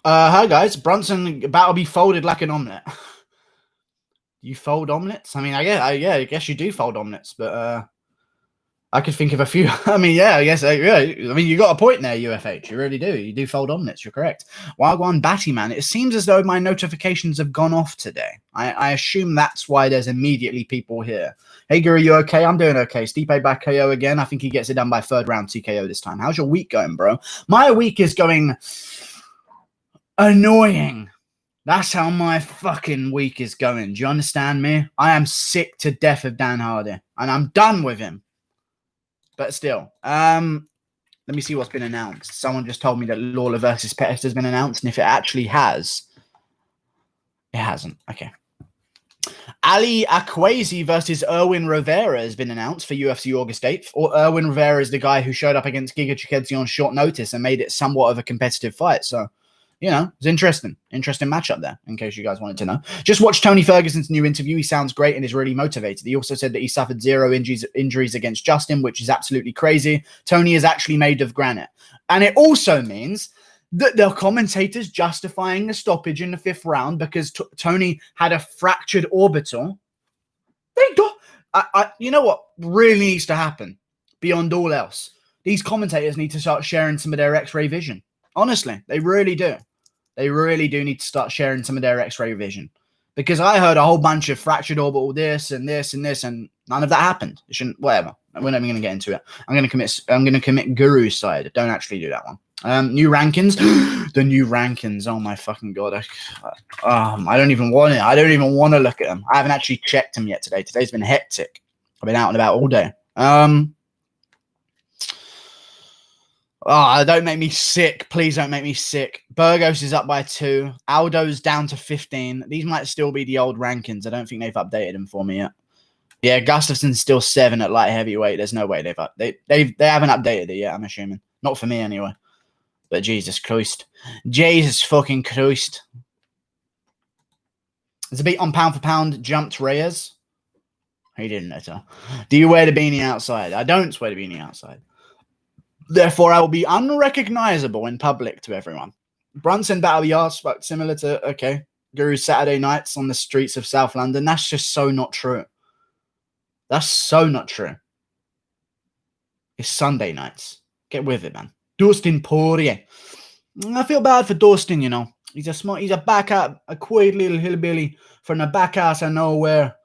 Hi guys. Brunson about to be folded like an omelette. You fold omelets? I mean, I guess you do fold omelets, but I could think of a few. I mean, yeah, I guess, yeah. I mean, you got a point there, UFH. You really do. You do fold omelets. You're correct. Wagwan Batty Man. It seems as though my notifications have gone off today. I assume that's why there's immediately people here. Hey, Guru, you okay? I'm doing okay. Stipe back KO again. I think he gets it done by third round TKO this time. How's your week going, bro? My week is going annoying. That's how my fucking week is going. Do you understand me? I am sick to death of Dan Hardy, and I'm done with him. But still, let me see what's been announced. Someone just told me that Lawler versus Pettis has been announced, and if it actually has, it hasn't. Okay. Ali Akwesi versus Erwin Rivera has been announced for UFC August 8th. Or Erwin Rivera is the guy who showed up against Giga Chikadze on short notice and made it somewhat of a competitive fight. So, you know, it's interesting. Interesting matchup there, in case you guys wanted to know. Just watch Tony Ferguson's new interview. He sounds great and is really motivated. He also said that he suffered 0 injuries against Justin, which is absolutely crazy. Tony is actually made of granite. And it also means that the commentators justifying the stoppage in the 5th round because Tony had a fractured orbital. They do. You know what really needs to happen beyond all else? These commentators need to start sharing some of their X-ray vision. Honestly, they really do. They really do need to start sharing some of their X-ray vision. Because I heard a whole bunch of fractured orbital this and this and this, and none of that happened. It shouldn't, whatever. We're not even going to get into it. I'm going to commit Guru's side. Don't actually do that one. New rankings. The new rankings. Oh my fucking God. I don't even want it. I don't even want to look at them. I haven't actually checked them yet today. Today's been hectic. I've been out and about all day. Oh, don't make me sick. Please don't make me sick. Burgos is up by 2. Aldo's down to 15. These might still be the old rankings. I don't think they've updated them for me yet. Yeah, Gustafson's still 7 at light heavyweight. There's no way they haven't updated it yet, I'm assuming. Not for me anyway. But Jesus Christ. Jesus fucking Christ. There's a beat on pound for pound. Jumped Reyes. He didn't letter. Do you wear the beanie outside? I don't wear the beanie outside. Therefore, I will be unrecognizable in public to everyone. Brunson battle yards, similar to, okay, Guru's Saturday nights on the streets of South London. That's just so not true. That's so not true. It's Sunday nights. Get with it, man. Dustin Poirier. I feel bad for Dustin, you know. He's a back out, a quiet little hillbilly from the back house of nowhere.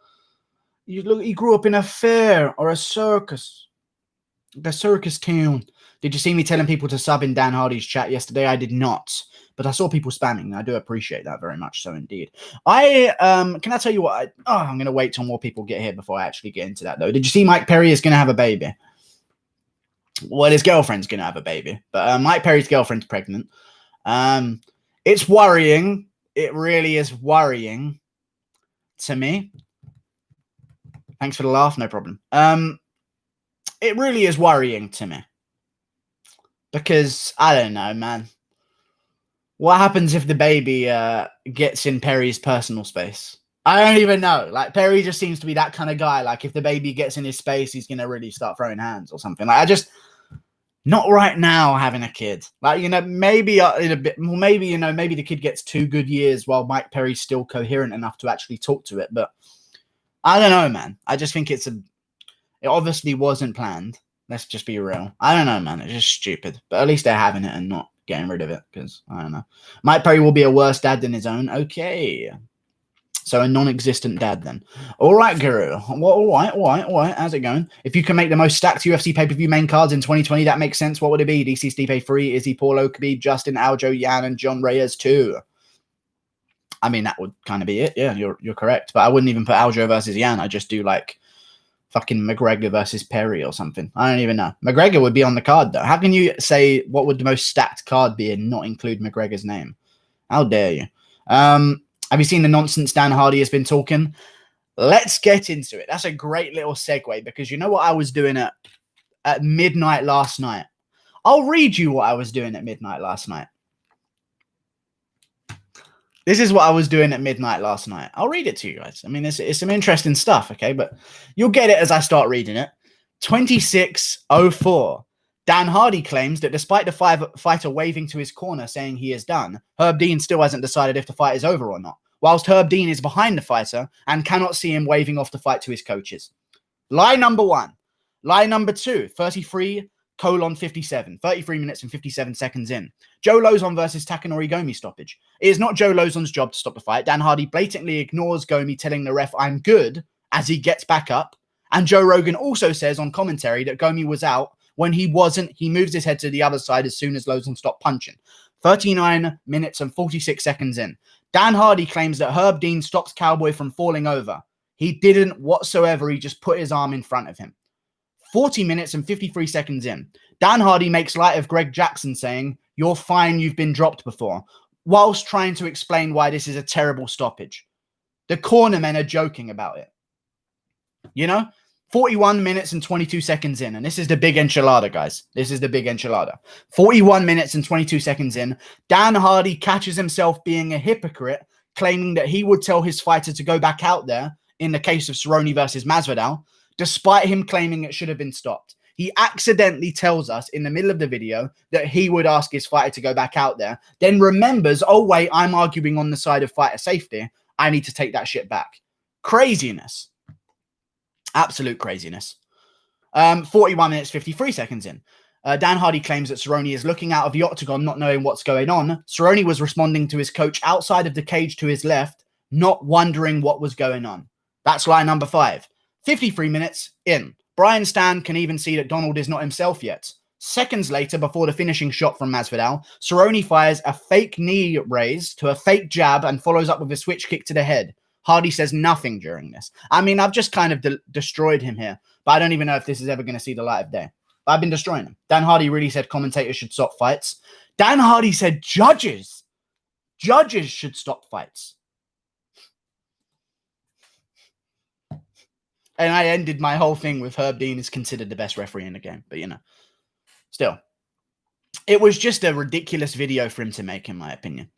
He grew up in a fair or a circus. The circus town. Did you see me telling people to sub in Dan Hardy's chat yesterday? I did not, but I saw people spamming. I do appreciate that very much. So indeed, can I tell you what? I'm going to wait till more people get here before I actually get into that though. Did you see Mike Perry is going to have a baby? Well, his girlfriend's going to have a baby, but Mike Perry's girlfriend's pregnant. It's worrying. It really is worrying to me. Thanks for the laugh. No problem. It really is worrying to me. Because, I don't know, man. What happens if the baby gets in Perry's personal space? I don't even know. Like, Perry just seems to be that kind of guy. Like, if the baby gets in his space, he's going to really start throwing hands or something. Like, not right now having a kid. Like, you know, maybe in a bit, maybe, you know, maybe the kid gets 2 good years while Mike Perry's still coherent enough to actually talk to it. But I don't know, man. I just think it obviously wasn't planned. Let's just be real. I don't know, man. It's just stupid. But at least they're having it and not getting rid of it. Because, I don't know. Mike Perry will be a worse dad than his own. Okay. So a non-existent dad then. All right, Guru. All right. How's it going? If you can make the most stacked UFC pay-per-view main cards in 2020, that makes sense. What would it be? DC Stipe 3, Izzy, Paulo, Khabib, Justin, Aljo, Yan, and John Reyes 2. I mean, that would kind of be it. Yeah, you're correct. But I wouldn't even put Aljo versus Yan. I just do like fucking McGregor versus Perry or something. I don't even know. McGregor would be on the card, though. How can you say what would the most stacked card be and not include McGregor's name? How dare you? Have you seen the nonsense Dan Hardy has been talking? Let's get into it. That's a great little segue because you know what I was doing at midnight last night? I'll read you what I was doing at midnight last night. This is what I was doing at midnight last night. I'll read it to you guys. I mean, it's some interesting stuff, okay? But you'll get it as I start reading it. 26:04. Dan Hardy claims that despite the fighter waving to his corner saying he is done, Herb Dean still hasn't decided if the fight is over or not, whilst Herb Dean is behind the fighter and cannot see him waving off the fight to his coaches. Lie number one. Lie number two, 33:57, 33 minutes and 57 seconds in. Joe Lozon versus Takanori Gomi stoppage. It is not Joe Lozon's job to stop the fight. Dan Hardy blatantly ignores Gomi telling the ref, "I'm good," as he gets back up. And Joe Rogan also says on commentary that Gomi was out when he wasn't. He moves his head to the other side as soon as Lozon stopped punching. 39 minutes and 46 seconds in. Dan Hardy claims that Herb Dean stopped Cowboy from falling over. He didn't whatsoever. He just put his arm in front of him. 40 minutes and 53 seconds in. Dan Hardy makes light of Greg Jackson saying, "You're fine, you've been dropped before," whilst trying to explain why this is a terrible stoppage. The cornermen are joking about it. 41 minutes and 22 seconds in. And this is the big enchilada, guys. This is the big enchilada. 41 minutes and 22 seconds in. Dan Hardy catches himself being a hypocrite, claiming that he would tell his fighter to go back out there in the case of Cerrone versus Masvidal, despite him claiming it should have been stopped. He accidentally tells us in the middle of the video that he would ask his fighter to go back out there, then remembers, oh, wait, I'm arguing on the side of fighter safety. I need to take that shit back. Craziness. Absolute craziness. 41 minutes, 53 seconds in. Dan Hardy claims that Cerrone is looking out of the octagon, not knowing what's going on. Cerrone was responding to his coach outside of the cage to his left, not wondering what was going on. That's lie number 5. 53 minutes in. Brian Stan can even see that Donald is not himself yet. Seconds later, before the finishing shot from Masvidal, Cerrone fires a fake knee raise to a fake jab and follows up with a switch kick to the head. Hardy says nothing during this. I mean, I've just kind of destroyed him here, but I don't even know if this is ever going to see the light of day. But I've been destroying him. Dan Hardy really said commentators should stop fights. Dan Hardy said judges should stop fights. And I ended my whole thing with Herb Dean is considered the best referee in the game. But, still. It was just a ridiculous video for him to make, in my opinion.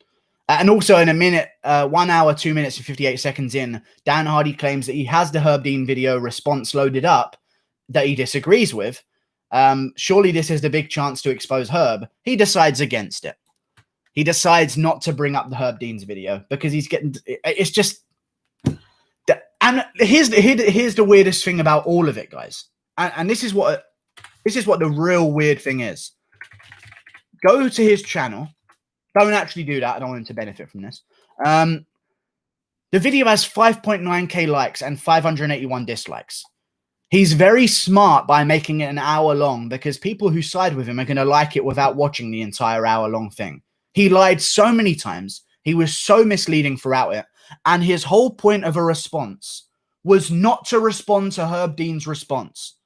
And also in a minute, 1 hour, 2 minutes and 58 seconds in, Dan Hardy claims that he has the Herb Dean video response loaded up that he disagrees with. Surely this is the big chance to expose Herb. He decides against it. He decides not to bring up the Herb Dean's video because it's just... And here's the weirdest thing about all of it, guys. And this is what the real weird thing is. Go to his channel. Don't actually do that. I don't want him to benefit from this. The video has 5.9k likes and 581 dislikes. He's very smart by making it an hour long because people who side with him are going to like it without watching the entire hour long thing. He lied so many times. He was so misleading throughout it. And his whole point of a response was not to respond to Herb Dean's response.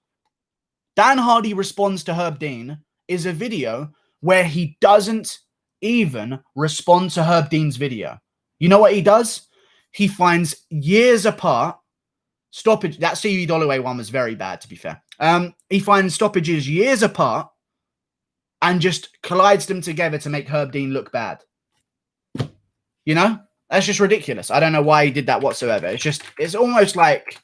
Dan Hardy responds to Herb Dean is a video where he doesn't even respond to Herb Dean's video. You know what he does? He finds years apart stoppage. That CU Dollaway one was very bad, to be fair. He finds stoppages years apart and just collides them together to make Herb Dean look bad. That's just ridiculous. I don't know why he did that whatsoever. It's almost like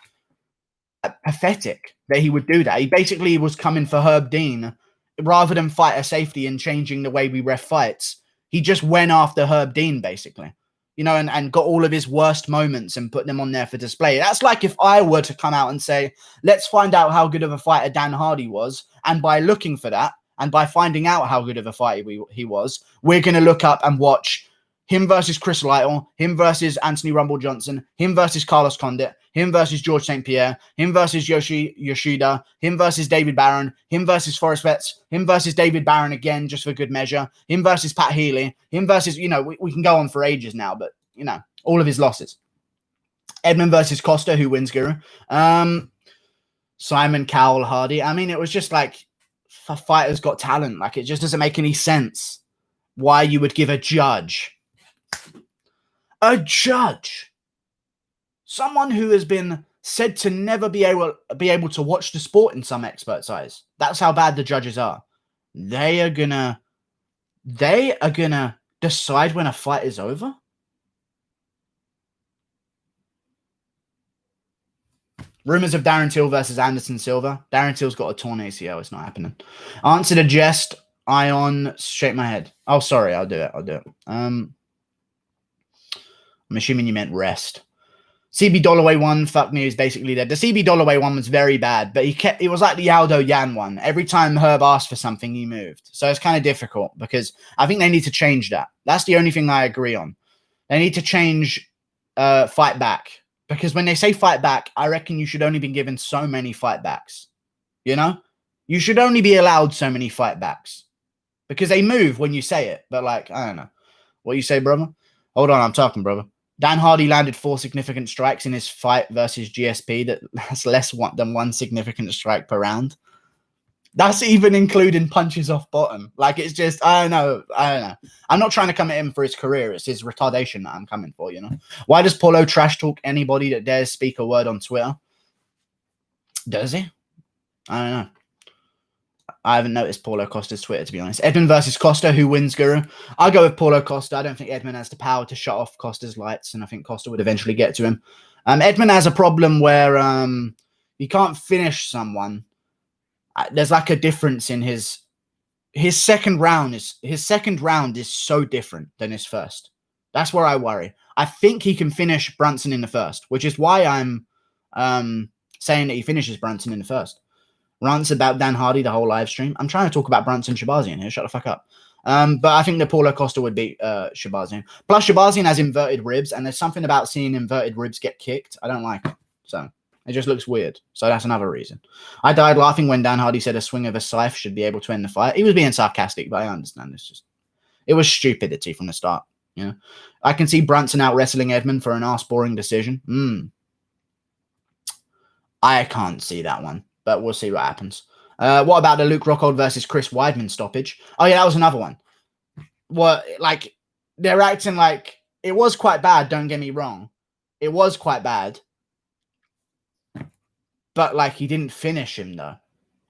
pathetic that he would do that. He basically was coming for Herb Dean rather than fighter safety and changing the way we ref fights. He just went after Herb Dean, basically, and got all of his worst moments and put them on there for display. That's like if I were to come out and say, let's find out how good of a fighter Dan Hardy was. And by looking for that and by finding out how good of a fighter he was, we're going to look up and watch him versus Chris Lytle, him versus Anthony Rumble Johnson, him versus Carlos Condit, him versus George St. Pierre, him versus Yoshida, him versus David Barron, him versus Forrest Betts, him versus David Barron again, just for good measure, him versus Pat Healy, him versus, we can go on for ages now, but, all of his losses. Edmund versus Costa, who wins, Guru? Simon Cowell Hardy. I mean, it was just like, Fighters Got Talent. Like, it just doesn't make any sense why you would give a judge, someone who has been said to never be able to watch the sport in some experts' eyes. That's how bad the judges are. They are gonna decide when a fight is over. Rumors of Darren Till versus Anderson Silva. Darren Till's got a torn ACL. It's not happening. Answer the jest. Ion, shake my head. Oh, sorry. I'll do it. I'm assuming you meant rest. CB Dollaway one, fuck me, is basically dead. The CB Dollaway one was very bad, but it was like the Aldo Yan one. Every time Herb asked for something, he moved. So it's kind of difficult because I think they need to change that. That's the only thing I agree on. They need to change fight back. Because when they say fight back, I reckon you should only be given so many fight backs. You know? You should only be allowed so many fight backs. Because they move when you say it. But like, I don't know. What you say, brother? Hold on, I'm talking, brother. Dan Hardy landed 4 significant strikes in his fight versus GSP. That's less than 1 significant strike per round. That's even including punches off bottom. Like, it's just, I don't know. I'm not trying to come at him for his career. It's his retardation that I'm coming for, you know? Why does Polo trash talk anybody that dares speak a word on Twitter? Does he? I don't know. I haven't noticed Paulo Costa's Twitter, to be honest. Edmund versus Costa, who wins, Guru? I'll go with Paulo Costa. I don't think Edmund has the power to shut off Costa's lights, and I think Costa would eventually get to him. Edmund has a problem where he can't finish someone. There's like a difference in his second round is so different than his first. That's where I worry. I think he can finish Brunson in the first, which is why I'm saying that he finishes Brunson in the first. Rants about Dan Hardy the whole live stream. I'm trying to talk about Brunson Shahbazyan here. Shut the fuck up. But I think that Paulo Costa would beat Shahbazyan. Plus, Shahbazyan has inverted ribs, and there's something about seeing inverted ribs get kicked. I don't like it. So it just looks weird. So that's another reason. I died laughing when Dan Hardy said a swing of a scythe should be able to end the fight. He was being sarcastic, but I understand. It was stupidity from the start. You know, I can see Brunson out wrestling Edmund for an ass-boring decision. I can't see that one. But we'll see what happens. What about the Luke Rockhold versus Chris Weidman stoppage? Oh, yeah, that was another one. What, like, they're acting like it was quite bad, don't get me wrong. It was quite bad. But, like, he didn't finish him, though.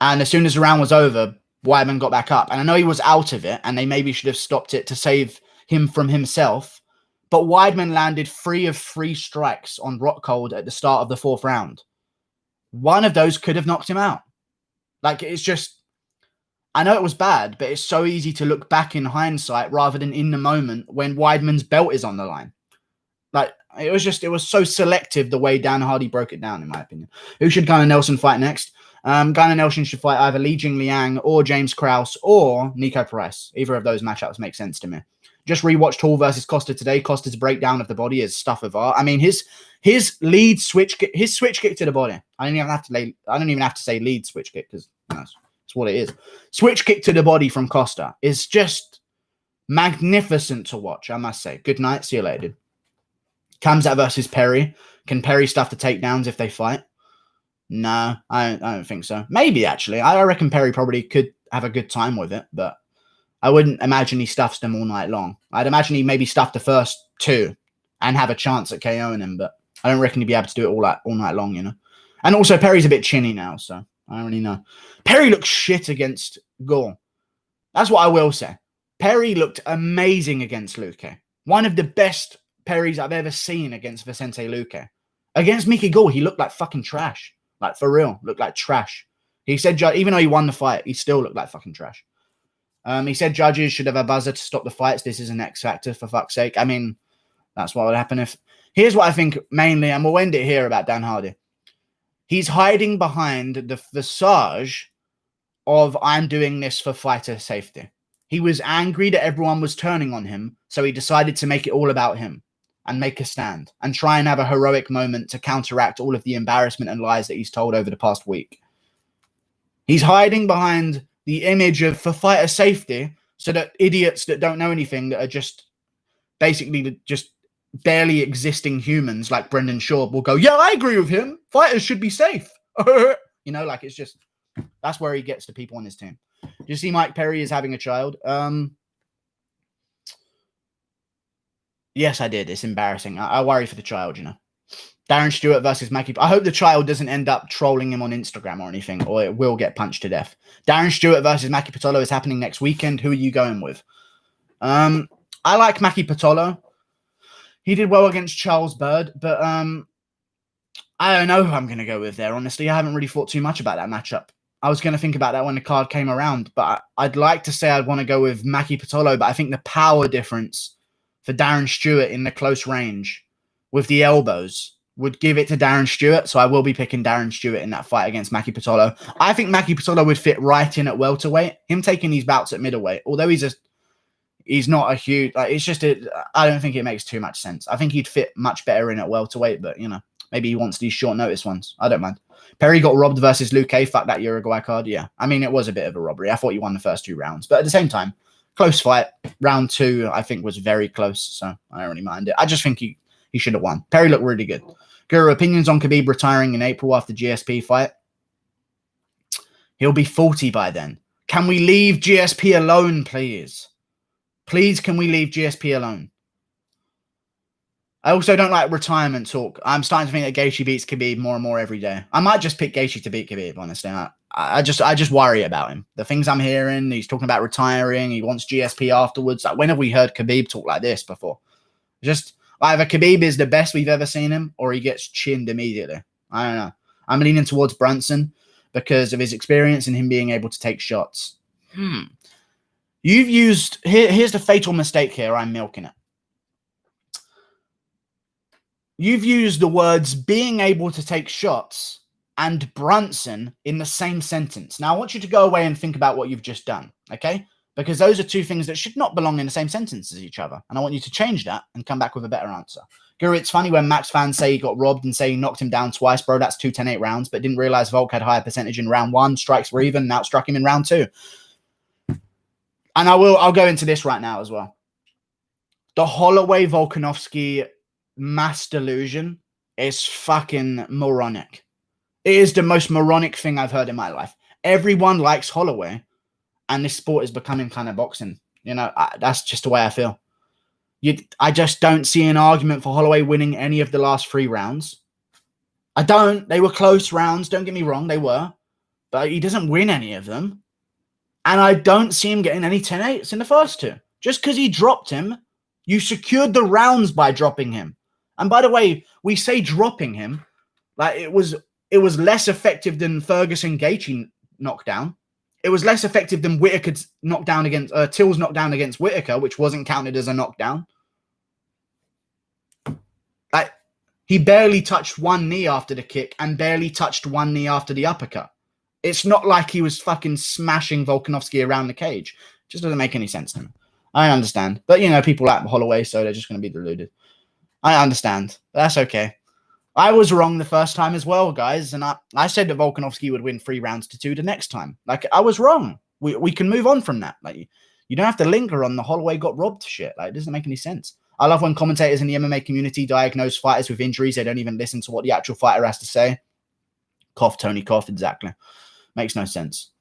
And as soon as the round was over, Weidman got back up. And I know he was out of it, and they maybe should have stopped it to save him from himself. But Weidman landed 3 of 3 strikes on Rockhold at the start of the 4th round. One of those could have knocked him out. Like, it's just, I know it was bad, but it's so easy to look back in hindsight rather than in the moment when Weidman's belt is on the line. Like, it was so selective the way Dan Hardy broke it down, in my opinion. Who should Gunnar Nelson fight next? Gunnar Nelson should fight either Li Jing Liang or James Krause or Nico Price. Either of those matchups make sense to me. Just rewatched Hall versus Costa today. Costa's breakdown of the body is stuff of art. I mean, his lead switch kick, his switch kick to the body. I don't even have to say lead switch kick because that's what it is. Switch kick to the body from Costa is just magnificent to watch, I must say. Good night. See you later, dude. Kamzat versus Perry. Can Perry stuff the takedowns if they fight? No, I don't think so. Maybe, actually. I reckon Perry probably could have a good time with it, but I wouldn't imagine he stuffs them all night long. I'd imagine he maybe stuffed the first 2 and have a chance at KOing him, but I don't reckon he'd be able to do it all night long, you know. And also, Perry's a bit chinny now, so I don't really know. Perry looked shit against Gore. That's what I will say. Perry looked amazing against Luque. One of the best Perrys I've ever seen against Vicente Luque. Against Mickey Gall, he looked like fucking trash. Like, for real. Looked like trash. He said, even though he won the fight, he still looked like fucking trash. He said judges should have a buzzer to stop the fights. This is an X factor, for fuck's sake. I mean, that's what would happen if... Here's what I think mainly, and we'll end it here about Dan Hardy. He's hiding behind the visage of, I'm doing this for fighter safety. He was angry that everyone was turning on him, so he decided to make it all about him and make a stand and try and have a heroic moment to counteract all of the embarrassment and lies that he's told over the past week. He's hiding behind the image of for fighter safety so that idiots that don't know anything, that are just basically just barely existing humans like Brendan Shaw will go, yeah, I agree with him. Fighters should be safe. You know, like, it's just, that's where he gets the people on his team. Do you see Mike Perry is having a child? Yes, I did. It's embarrassing. I worry for the child, you know. Darren Stewart versus Mackie. I hope the child doesn't end up trolling him on Instagram or anything, or it will get punched to death. Darren Stewart versus Mackie Pitolo is happening next weekend. Who are you going with? I like Mackie Pitolo. He did well against Charles Bird, but I don't know who I'm going to go with there, honestly. I haven't really thought too much about that matchup. I was going to think about that when the card came around, but I'd like to say I'd want to go with Mackie Pitolo, but I think the power difference for Darren Stewart in the close range with the elbows would give it to Darren Stewart, so I will be picking Darren Stewart in that fight against Mackie Pitolo. I think Mackie Pitolo would fit right in at welterweight. Him taking these bouts at middleweight, although he's not a huge, like, it's just, I don't think it makes too much sense. I think he'd fit much better in at welterweight, but, you know, maybe he wants these short notice ones. I don't mind. Perry got robbed versus Luque. Fuck that Uruguay card. Yeah. I mean, it was a bit of a robbery. I thought he won the first 2 rounds. But at the same time, close fight. Round 2, I think, was very close. So I don't really mind it. I just think he should have won. Perry looked really good. Guru, opinions on Khabib retiring in April after GSP fight? He'll be 40 by then. Can we leave GSP alone, please? Please, can we leave GSP alone? I also don't like retirement talk. I'm starting to think that Gaethje beats Khabib more and more every day. I might just pick Gaethje to beat Khabib, honestly. I just worry about him. The things I'm hearing, he's talking about retiring. He wants GSP afterwards. Like, when have we heard Khabib talk like this before? Just either Khabib is the best we've ever seen him, or he gets chinned immediately. I don't know. I'm leaning towards Brunson because of his experience and him being able to take shots. You've used... Here's the fatal mistake here. I'm milking it. You've used the words being able to take shots and Brunson in the same sentence. Now, I want you to go away and think about what you've just done, okay? Because those are 2 things that should not belong in the same sentence as each other. And I want you to change that and come back with a better answer. Guru, it's funny when Max fans say he got robbed and say he knocked him down twice, bro. That's 2 10-8 rounds, but didn't realize Volk had higher percentage in round 1. Strikes were even, and outstruck him in round 2. And I'll go into this right now as well. The Holloway-Volkanovski mass delusion is fucking moronic. It is the most moronic thing I've heard in my life. Everyone likes Holloway, and this sport is becoming kind of boxing. You know, that's just the way I feel. I just don't see an argument for Holloway winning any of the last 3 rounds. I don't. They were close rounds. Don't get me wrong, they were. But he doesn't win any of them. And I don't see him getting any 10-8s in the first 2. Just because he dropped him, you secured the rounds by dropping him. And by the way, we say dropping him, like it was less effective than Ferguson Gaethje knockdown. It was less effective than Whittaker's knockdown against Till's knockdown against Whittaker, which wasn't counted as a knockdown. Like, he barely touched 1 knee after the kick and barely touched 1 knee after the uppercut. It's not like he was fucking smashing Volkanovski around the cage. It just doesn't make any sense to me. I understand. But, you know, people like Holloway, so they're just going to be deluded. I understand. That's okay. I was wrong the first time as well, guys. And I said that Volkanovski would win 3 rounds to 2 the next time. Like, I was wrong. We can move on from that. Like, you don't have to linger on the Holloway got robbed shit. Like, it doesn't make any sense. I love when commentators in the MMA community diagnose fighters with injuries. They don't even listen to what the actual fighter has to say. Cough, Tony, cough. Exactly. Makes no sense.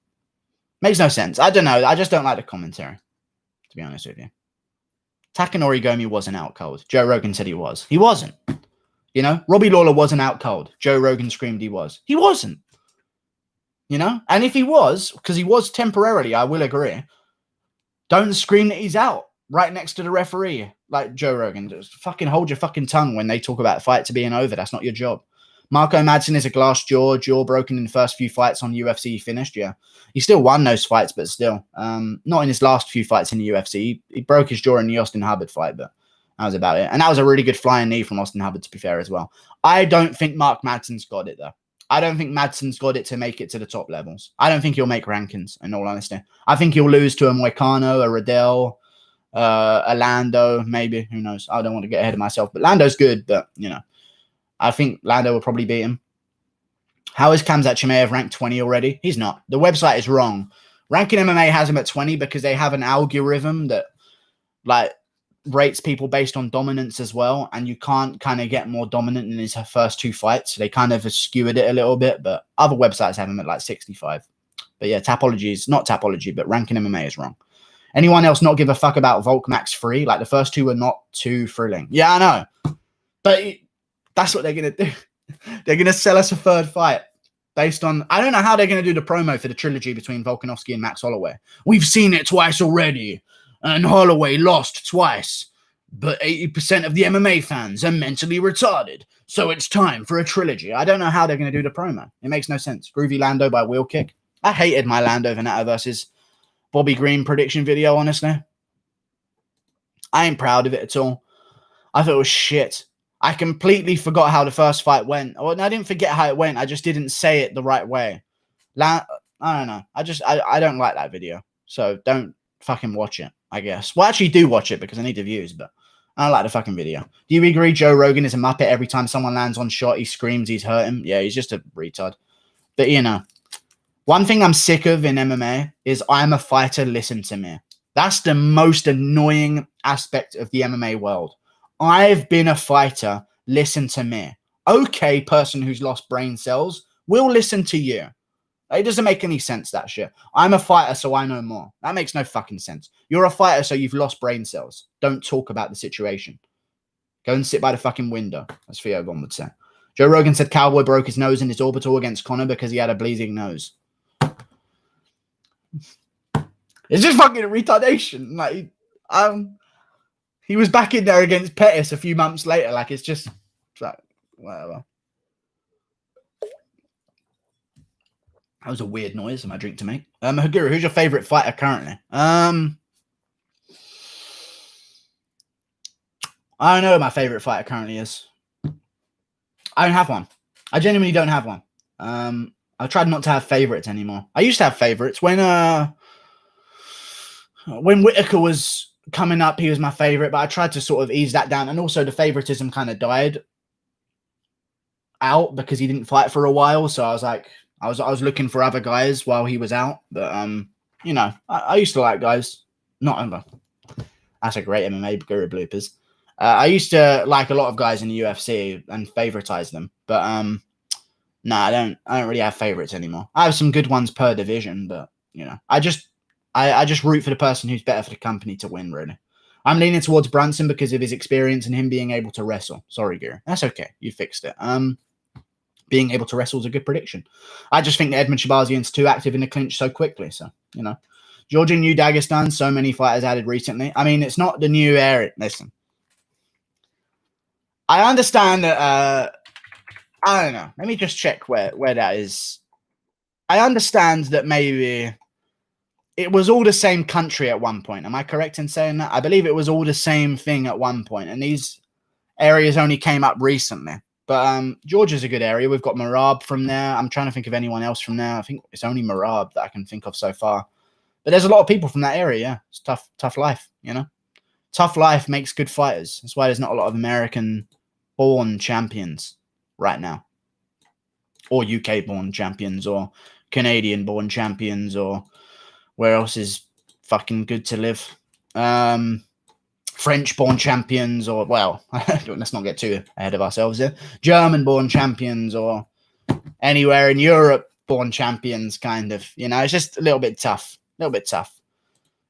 Makes no sense. I don't know. I just don't like the commentary, to be honest with you. Takanori Gomi wasn't out cold. Joe Rogan said he was. He wasn't. You know, Robbie Lawler wasn't out cold. Joe Rogan screamed he was. He wasn't. You know, and if he was, because he was temporarily, I will agree, don't scream that he's out right next to the referee like Joe Rogan. Just fucking hold your fucking tongue when they talk about fights being over. That's not your job. Marco Madsen is a glass jaw broken in the first few fights on UFC. He finished, yeah. He still won those fights, but still. Not in his last few fights in the UFC. He broke his jaw in the Austin Hubbard fight, but that was about it. And that was a really good flying knee from Austin Hubbard, to be fair, as well. I don't think Mark Madsen's got it, though. I don't think Madsen's got it to make it to the top levels. I don't think he'll make rankings, in all honesty. I think he'll lose to a Moicano, a Riddell, a Lando, maybe. Who knows? I don't want to get ahead of myself. But Lando's good, but, you know. I think Lando will probably beat him. How is Khamzat Chimaev ranked 20 already? He's not. The website is wrong. Ranking MMA has him at 20 because they have an algorithm that, like, rates people based on dominance as well. And you can't kind of get more dominant in his first 2 fights. So they kind of skewed it a little bit. But other websites have him at, like, 65. But yeah, Tapology is not Tapology, but Ranking MMA is wrong. Anyone else not give a fuck about Volk Max 3? Like, the first 2 were not too thrilling. Yeah, I know. But that's what they're going to do. They're going to sell us a 3rd fight based on... I don't know how they're going to do the promo for the trilogy between Volkanovski and Max Holloway. We've seen it twice already, and Holloway lost twice. but 80% of the MMA fans are mentally retarded, so it's time for a trilogy. I don't know how they're going to do the promo. It makes no sense. Groovy Lando by Wheel Kick. I hated my Lando Venata versus Bobby Green prediction video, honestly. I ain't proud of it at all. I thought it was shit. I completely forgot how the first fight went. Well, I didn't forget how it went. I just didn't say it the right way. I don't know. I don't like that video. So don't fucking watch it, I guess. Well, actually do watch it because I need the views, but I don't like the fucking video. Do you agree Joe Rogan is a muppet? Every time someone lands on shot, he screams he's hurt him. Yeah, he's just a retard. But, you know, one thing I'm sick of in MMA is I'm a fighter, listen to me. That's the most annoying aspect of the MMA world. I've been a fighter, listen to me. Okay, person who's lost brain cells, we'll listen to you. It doesn't make any sense, that shit. I'm a fighter, so I know more. That makes no fucking sense. You're a fighter, so you've lost brain cells. Don't talk about the situation. Go and sit by the fucking window, as Theo Von would say. Joe Rogan said Cowboy broke his nose in his orbital against Conor because he had a bleeding nose. It's just fucking a retardation. Like, he was back in there against Pettis a few months later. Like, it's just, like, whatever. That was a weird noise in my drink to make. Haguru, who's your favorite fighter currently? I don't know what my favorite fighter currently is. I don't have one. I genuinely don't have one. I've tried not to have favorites anymore. I used to have favorites when Whitaker was coming up, he was my favorite, but I tried to sort of ease that down. And also the favoritism kind of died out because he didn't fight for a while. So I was like, I was looking for other guys while he was out. But, you know, I used to like guys. That's a great MMA Guru bloopers. I used to like a lot of guys in the UFC and favoritize them. But, no, I don't really have favorites anymore. I have some good ones per division, but, you know, I just root for the person who's better for the company to win, really. I'm leaning towards Brunson because of his experience and him being able to wrestle. Sorry, Guru. That's okay. You fixed it. Being able to wrestle is a good prediction. I just think that Edmund Shahbazyan's too active in the clinch so quickly. So, you know. Georgia, New Dagestan, so many fighters added recently. I mean, it's not the new area. Listen. I understand that, I don't know. Let me just check where that is. I understand that maybe it was all the same country at one point. Am I correct in saying that? I believe it was all the same thing at one point, and these areas only came up recently. But Georgia's a good area. We've got Marab from there. I'm trying to think of anyone else from there. I think it's only Marab that I can think of so far. But there's a lot of people from that area, yeah. It's tough life, you know? Tough life makes good fighters. That's why there's not a lot of American-born champions right now. Or UK-born champions, or Canadian-born champions, or where else is fucking good to live? French-born champions, or, well, let's not get too ahead of ourselves here. German-born champions, or anywhere in Europe-born champions, kind of. You know, it's just a little bit tough.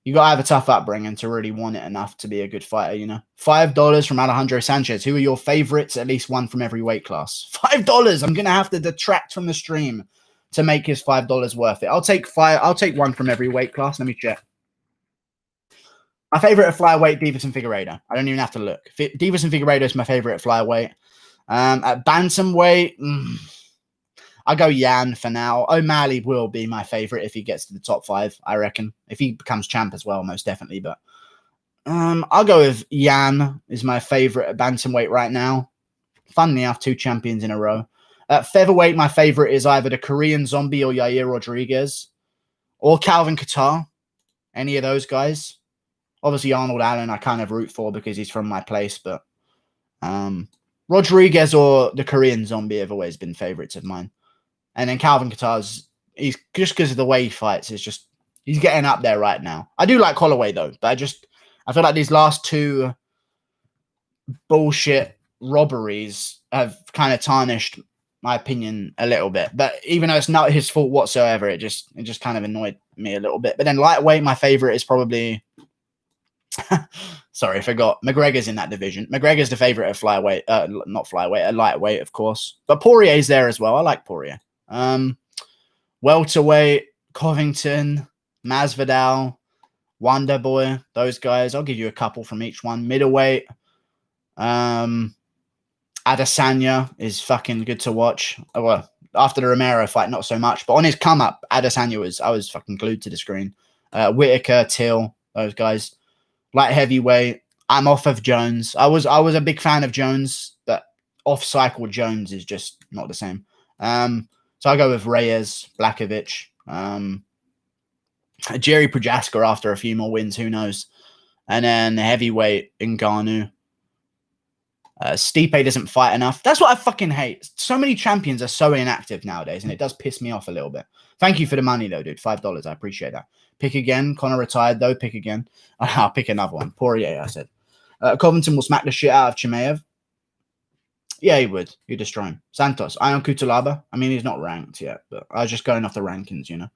You got to have a tough upbringing to really want it enough to be a good fighter, you know. $5 from Alejandro Sanchez. Who are your favorites? At least one from every weight class. $5. I'm going to have to detract from the stream to make his $5 worth it. I'll take one from every weight class. Let me check. My favorite at flyweight, Divas and Figueiredo. I don't even have to look. Divas and Figueiredo is my favorite at flyweight. At bantamweight, I'll go Yan for now. O'Malley will be my favorite if he gets to the top 5, I reckon. If he becomes champ as well, most definitely. But I'll go with Yan is my favorite at bantamweight right now. Funnily enough, 2 champions in a row. At featherweight, my favorite is either the Korean Zombie or Yair Rodriguez or Calvin Kattar. Any of those guys. Obviously, Arnold Allen, I kind of root for because he's from my place. But Rodriguez or the Korean Zombie have always been favorites of mine. And then Calvin Kattar's, he's just because of the way he fights, he's getting up there right now. I do like Holloway, though. But I feel like these last 2 bullshit robberies have kind of tarnished my opinion a little bit. But even though it's not his fault whatsoever, it just kind of annoyed me a little bit. But then lightweight, my favorite is probably sorry, I forgot. McGregor's in that division. McGregor's the favorite at flyweight, not flyweight, at lightweight, of course. But Poirier's there as well. I like Poirier. Welterweight, Covington, Masvidal, Wonder Boy, those guys. I'll give you a couple from each one. Middleweight. Adesanya is fucking good to watch. Well, after the Romero fight, not so much. But on his come up, Adesanya I was fucking glued to the screen. Whitaker, Till, those guys. Light heavyweight. I'm off of Jones. I was a big fan of Jones, but off cycle Jones is just not the same. So I go with Reyes, Blakovic, Jerry Projaska after a few more wins, who knows? And then heavyweight Ngannou. Stipe doesn't fight enough. That's what I fucking hate. So many champions are so inactive nowadays, and it does piss me off a little bit. Thank you for the money, though, dude. $5. I appreciate that. Pick again. Connor retired, though. Pick again. I'll pick another one. Poirier, I said. Covington will smack the shit out of Chimaev. Yeah, he would. He'd destroy him. Santos. Ion Kutalaba. I mean, he's not ranked yet, but I was just going off the rankings, you know.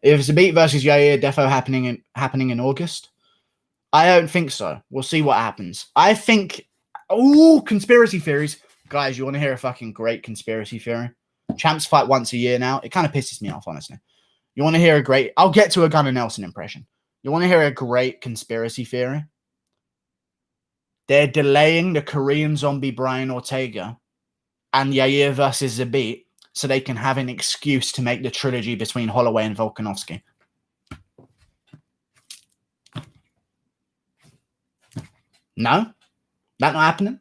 If it's a beat versus Yair Defo happening in August, I don't think so. We'll see what happens. I think... Oh, conspiracy theories. Guys, you want to hear a fucking great conspiracy theory? Champs fight once a year now. It kind of pisses me off, honestly. You want to hear a great... I'll get to a Gunnar Nelson impression. You want to hear a great conspiracy theory? They're delaying the Korean zombie Brian Ortega and Yair versus Zabit so they can have an excuse to make the trilogy between Holloway and Volkanovski. No? That not happening?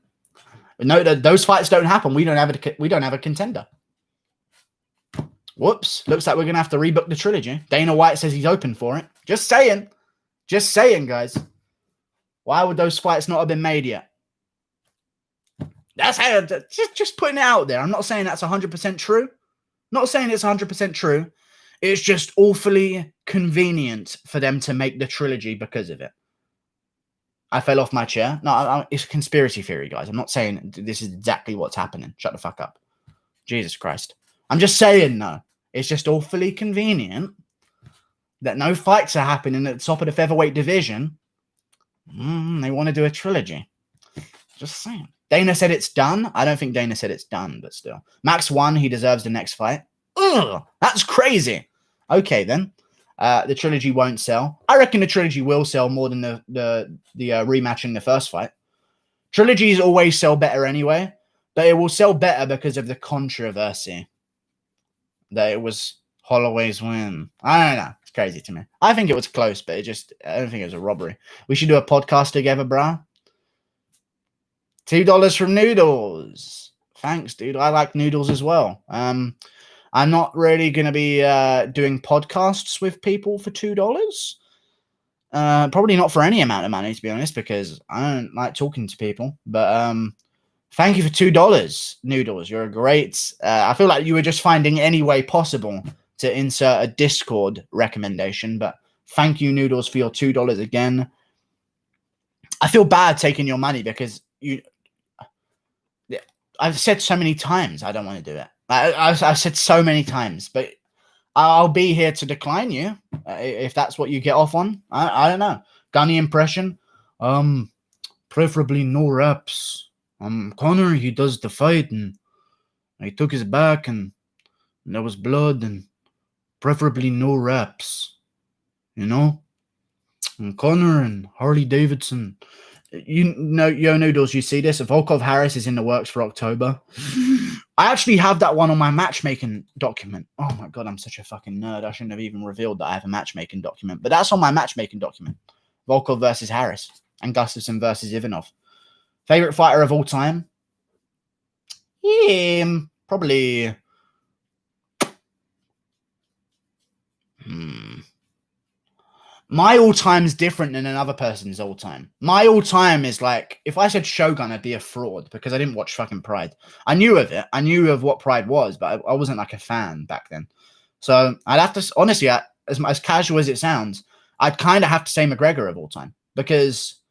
No, those fights don't happen. We don't have a contender. Whoops. Looks like we're going to have to rebook the trilogy. Dana White says he's open for it. Just saying. Just saying, guys. Why would those fights not have been made yet? That's how, just putting it out there. I'm not saying that's 100% true. Not saying it's 100% true. It's just awfully convenient for them to make the trilogy because of it. I fell off my chair. No, it's conspiracy theory, guys. I'm not saying this is exactly what's happening. Shut the fuck up. Jesus Christ. I'm just saying, no. It's just awfully convenient that no fights are happening at the top of the featherweight division. They want to do a trilogy. Just saying. Dana said it's done. I don't think Dana said it's done, but still. Max won. He deserves the next fight. Ugh, that's crazy. Okay, then. The trilogy won't sell. I reckon the trilogy will sell more than the rematch in the first fight. Trilogies always sell better anyway, but it will sell better because of the controversy that it was Holloway's win. I don't know. It's crazy to me. I think it was close, but I don't think it was a robbery. We should do a podcast together, brah. $2 from Noodles. Thanks, dude. I like Noodles as well. I'm not really going to be doing podcasts with people for $2. Probably not for any amount of money, to be honest, because I don't like talking to people. But thank you for $2, Noodles. You're a great... I feel like you were just finding any way possible to insert a Discord recommendation. But thank you, Noodles, for your $2 again. I feel bad taking your money because I've said so many times I don't want to do it. I've said so many times, but I'll be here to decline you if that's what you get off on. I don't know. Gunny impression? Preferably no reps. Connor, he does the fight, and he took his back, and there was blood, and preferably no reps. You know? And Connor and Harley Davidson. You know, Yo Noodles, you see this? Volkov Harris is in the works for October. I actually have that one on my matchmaking document. Oh my God, I'm such a fucking nerd. I shouldn't have even revealed that I have a matchmaking document. But that's on my matchmaking document. Volkov versus Harris and Gustafsson versus Ivanov. Favorite fighter of all time? Yeah, probably... My all-time is different than another person's all-time. My all-time is like, if I said Shogun, I'd be a fraud because I didn't watch fucking Pride. I knew of it. I knew of what Pride was, but I wasn't like a fan back then. So I'd have to, honestly, as casual as it sounds, I'd kind of have to say McGregor of all time because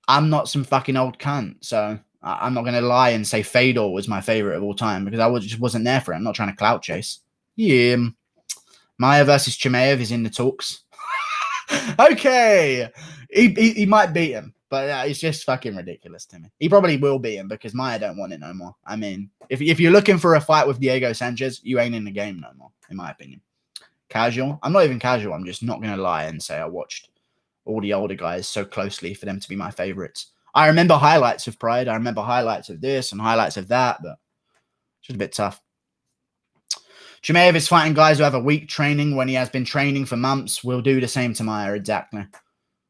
I'm not some fucking old cunt. So I'm not going to lie and say Fedor was my favorite of all time because I just wasn't there for it. I'm not trying to clout chase. Yeah. Maya versus Chimaev is in the talks. Okay, he might beat him, but it's just fucking ridiculous to me. He probably will beat him because Maya don't want it no more. I mean, if you're looking for a fight with Diego Sanchez, you ain't in the game no more, in my opinion. Casual? I'm not even casual. I'm just not going to lie and say I watched all the older guys so closely for them to be my favorites. I remember highlights of Pride. I remember highlights of this and highlights of that, but it's just a bit tough. Chimaev is fighting guys who have a week training when he has been training for months. We'll do the same to Maya, exactly.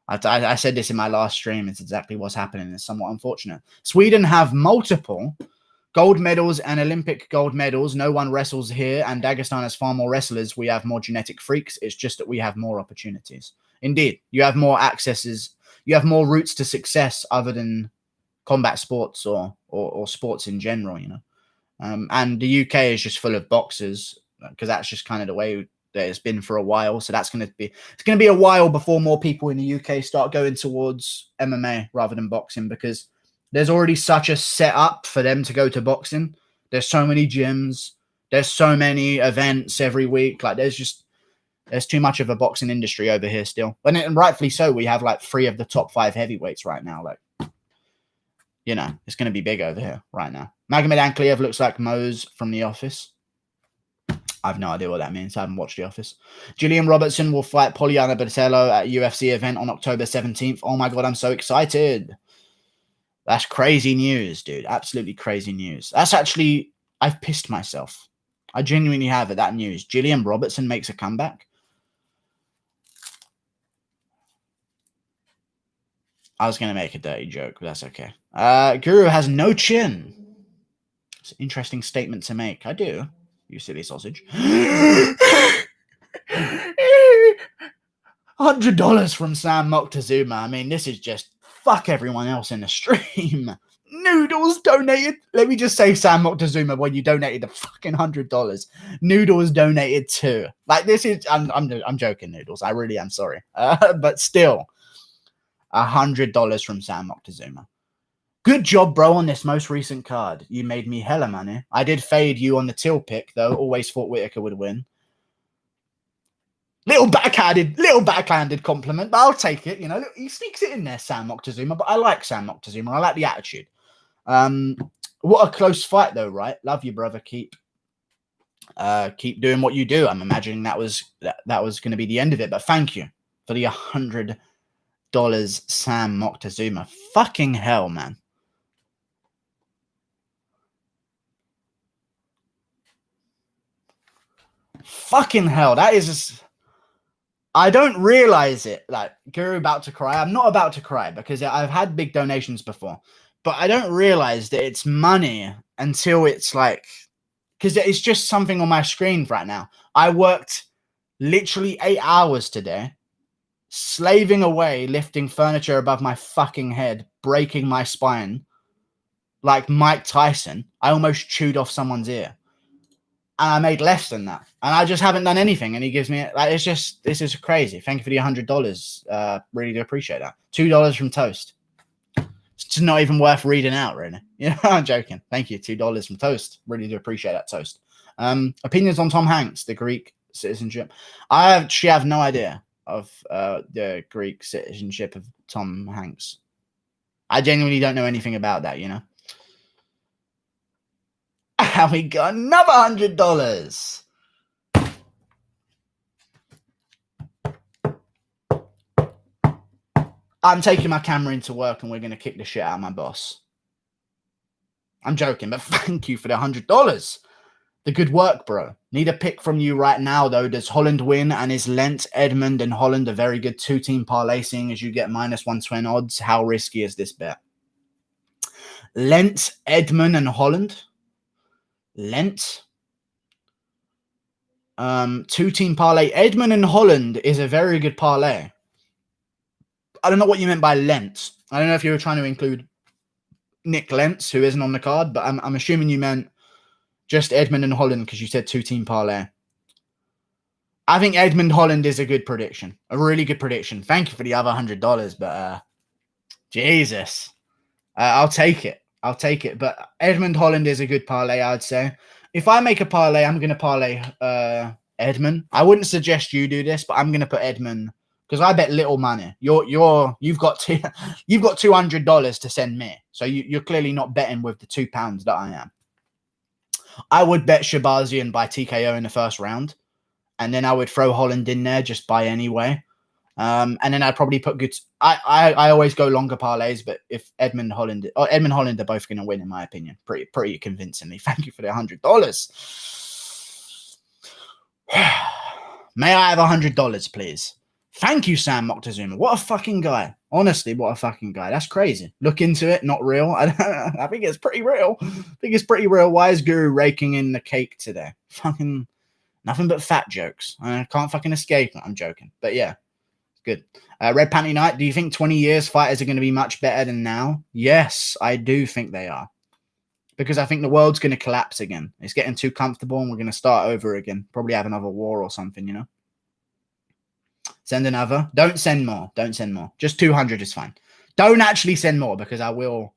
I said this in my last stream. It's exactly what's happening. It's somewhat unfortunate. Sweden have multiple gold medals and Olympic gold medals. No one wrestles here, and Dagestan has far more wrestlers. We have more genetic freaks. It's just that we have more opportunities. Indeed, you have more accesses. You have more routes to success other than combat sports or sports in general, you know. And the UK is just full of boxers because that's just kind of the way that it's been for a while. So it's going to be a while before more people in the UK start going towards MMA rather than boxing, because there's already such a setup for them to go to boxing. There's so many gyms. There's so many events every week. Like there's too much of a boxing industry over here still. And rightfully so. We have like 3 of the top 5 heavyweights right now. Like, you know, it's going to be big over here right now. Magomed Ankalaev looks like Mose from The Office. I have no idea what that means. I haven't watched The Office. Gillian Robertson will fight Poliana Pitolo at UFC event on October 17th. Oh my God, I'm so excited. That's crazy news, dude. Absolutely crazy news. That's actually, I've pissed myself. I genuinely have at that news. Gillian Robertson makes a comeback. I was going to make a dirty joke, but that's okay. Guru has no chin. It's an interesting statement to make. I do. You silly sausage. $100 from Sam Moctezuma. I mean, this is just fuck everyone else in the stream. Noodles donated. Let me just say, Sam Moctezuma, when you donated the fucking $100, Noodles donated too. Like, this is, I'm joking, Noodles. I really am sorry. But still, $100 from Sam Moctezuma. Good job, bro, on this most recent card. You made me hella money. I did fade you on the Till pick, though. Always thought Whitaker would win. Little backhanded compliment, but I'll take it. You know, he sneaks it in there, Sam Moctezuma. But I like Sam Moctezuma. I like the attitude. What a close fight, though, right? Love you, brother. Keep doing what you do. I'm imagining that was going to be the end of it. But thank you for the $100, Sam Moctezuma. Fucking hell, man. Fucking hell, that is just, I don't realize it. Like, Guru about to cry. I'm not about to cry because I've had big donations before, but I don't realize that it's money until it's like, because it's just something on my screen right now. I worked literally 8 hours today, slaving away, lifting furniture above my fucking head, breaking my spine like Mike Tyson. I almost chewed off someone's ear. And I made less than that. And I just haven't done anything. And he gives me, like, it's just, this is crazy. Thank you for the $100. Really do appreciate that. $2 from Toast. It's not even worth reading out, really. You know, I'm joking. Thank you. $2 from Toast. Really do appreciate that, Toast. Opinions on Tom Hanks, the Greek citizenship. I actually have no idea of the Greek citizenship of Tom Hanks. I genuinely don't know anything about that, you know. And we got another $100. I'm taking my camera into work and we're going to kick the shit out of my boss. I'm joking, but thank you for the $100. The good work, bro. Need a pick from you right now, though. Does Holland win? And is Lent, Edmund, and Holland a very good 2-team parlay, seeing as you get -120 odds? How risky is this bet? Lent, Edmund, and Holland? Lent. 2-team parlay. Edmund and Holland is a very good parlay. I don't know what you meant by Lent. I don't know if you were trying to include Nick Lentz, who isn't on the card, but I'm assuming you meant just Edmund and Holland because you said 2-team parlay. I think Edmund Holland is a good prediction. A really good prediction. Thank you for the other $100, but Jesus. I'll take it. I'll take it. But Edmund Holland is a good parlay, I'd say. If I make a parlay, I'm going to parlay Edmund. I wouldn't suggest you do this, but I'm going to put Edmund because I bet little money. You've got $200 to send me, so you're clearly not betting with the £2 that I am. I would bet Shahbazyan by TKO in the first round, and then I would throw Holland in there just by anyway. And then I'd probably put good. I always go longer parlays, but if Edmund Holland are both going to win, in my opinion, pretty convincingly. Thank you for the $100. May I have $100, please? Thank you, Sam Moctezuma. What a fucking guy. Honestly, what a fucking guy. That's crazy. Look into it. Not real. I think it's pretty real. Why is Guru raking in the cake today? Fucking nothing but fat jokes. I can't fucking escape it. I'm joking. But yeah, good. Red Panty Knight, do you think 20 years fighters are going to be much better than now? Yes, I do think they are. Because I think the world's going to collapse again. It's getting too comfortable and we're going to start over again. Probably have another war or something, you know? Send another. Don't send more. Don't send more. Just 200 is fine. Don't actually send more because I will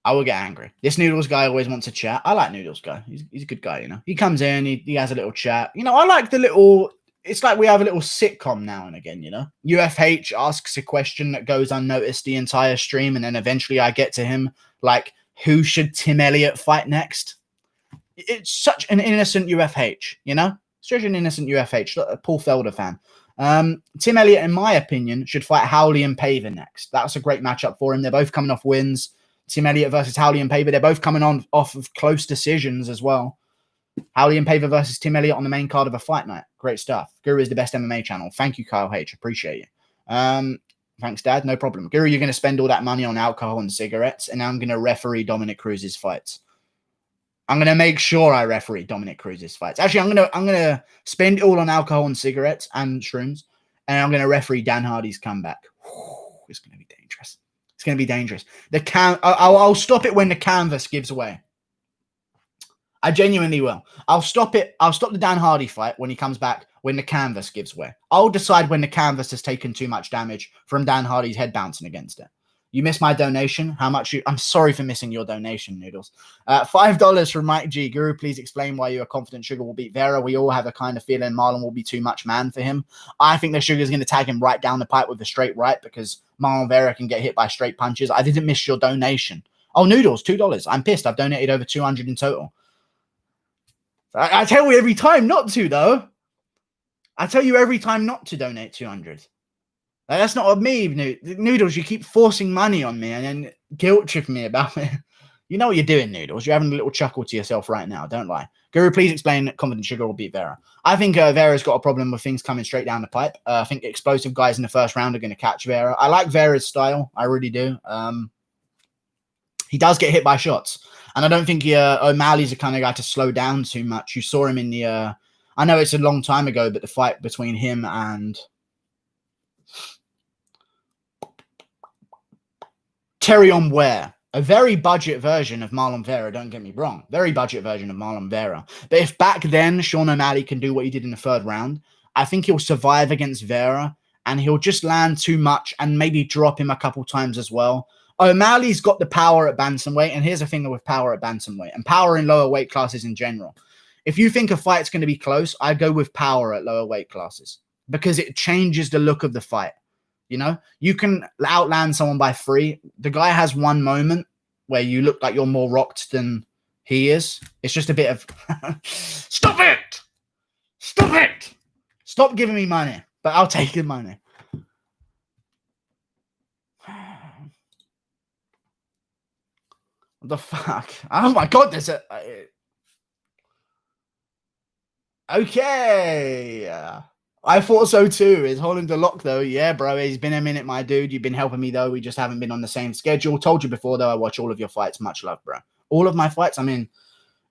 get angry. This Noodles guy always wants to chat. I like Noodles guy. He's a good guy, you know? He comes in, he has a little chat. You know, I like the little... It's like we have a little sitcom now and again, you know? UFH asks a question that goes unnoticed the entire stream, and then eventually I get to him, like, who should Tim Elliott fight next? It's such an innocent UFH, you know? Such an innocent UFH, a Paul Felder fan. Tim Elliott, in my opinion, should fight Howley and Paver next. That's a great matchup for him. They're both coming off wins. Tim Elliott versus Howley and Paver. They're both coming off of close decisions as well. Howley and Paver versus Tim Elliott on the main card of a fight night. Great stuff. Guru is the best MMA channel. Thank you, Kyle H. Appreciate you. Thanks, Dad. No problem. Guru, you're going to spend all that money on alcohol and cigarettes, and I'm going to referee Dominic Cruz's fights. I'm going to make sure I referee Dominic Cruz's fights. Actually, I'm going to spend it all on alcohol and cigarettes and shrooms, and I'm going to referee Dan Hardy's comeback. It's going to be dangerous. It's going to be dangerous. I'll stop it when the canvas gives away. I genuinely will. I'll stop it. I'll stop the Dan Hardy fight when he comes back when the canvas gives way. I'll decide when the canvas has taken too much damage from Dan Hardy's head bouncing against it. You missed my donation. How much I'm sorry for missing your donation, Noodles. $5 from Mike G. Guru, please explain why you are confident Sugar will beat Vera. We all have a kind of feeling Marlon will be too much man for him. I think that Sugar's going to tag him right down the pipe with a straight right because Marlon Vera can get hit by straight punches. I didn't miss your donation. Oh, Noodles, $2. I'm pissed. I've donated over 200 in total. I tell you every time not to, though. I tell you every time not to donate 200. Like, that's not on me, Noodles. You keep forcing money on me and then guilt trip me about it. You know what you're doing, Noodles. You're having a little chuckle to yourself right now. Don't lie. Guru, please explain that Confident Sugar will beat Vera. I think Vera's got a problem with things coming straight down the pipe. I think explosive guys in the first round are going to catch Vera. I like Vera's style. I really do. He does get hit by shots. And I don't think O'Malley's the kind of guy to slow down too much. You saw him in the... I know it's a long time ago, but the fight between him and... Terrion Ware. A very budget version of Marlon Vera, don't get me wrong. Very budget version of Marlon Vera. But if back then Sean O'Malley can do what he did in the third round, I think he'll survive against Vera and he'll just land too much and maybe drop him a couple times as well. O'Malley's got the power at bantamweight, and here's the thing with power at bantamweight and power in lower weight classes in general. If you think a fight's going to be close, I go with power at lower weight classes because it changes the look of the fight. You know, you can outland someone by 3. The guy has one moment where you look like you're more rocked than he is. It's just a bit of stop it. Stop it. Stop giving me money, but I'll take the money. What the fuck? Oh my God, there's a... Okay. I thought so too. Is Holland a lock though? Yeah, bro. He's been a minute, my dude. You've been helping me though. We just haven't been on the same schedule. Told you before though, I watch all of your fights. Much love, bro. All of my fights. I mean,